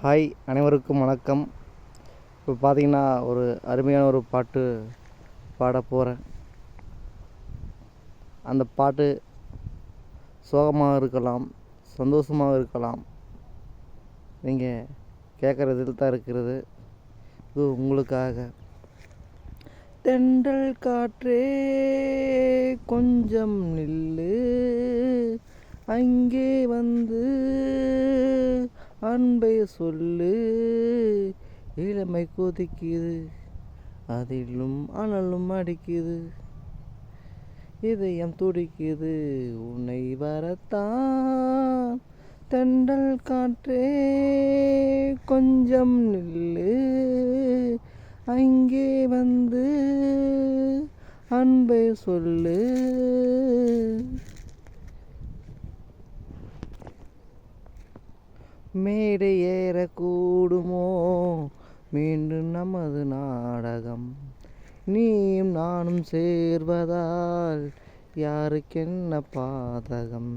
Hi, அனைவருக்கும் வணக்கம். இப்போ பார்த்தீங்கன்னா ஒரு அருமையான ஒரு பாட்டு பாட போகிறேன். அந்த பாட்டு சோகமாக இருக்கலாம், சந்தோஷமாக இருக்கலாம். நீங்கள் கேட்குறதில் தான் இருக்கிறது. இது உங்களுக்காக. தென்றல் காற்றே கொஞ்சம் நில்லு, அங்கே வந்து அன்பை சொல்லு. இளமை கொதிக்குது, அதிலும் அனலும் அடிக்குது, இதயம் துடிக்குது உன்னை வரத்தான். தென்றல் காற்றே கொஞ்சம் நில்லு, அங்கே வந்து அன்பை சொல்லு. மேடை ஏறக்கூடுமோ மீண்டும் நமது நாடகம், நீயும் நானும் சேர்வதால் யாருக்கென்ன பாதகம்.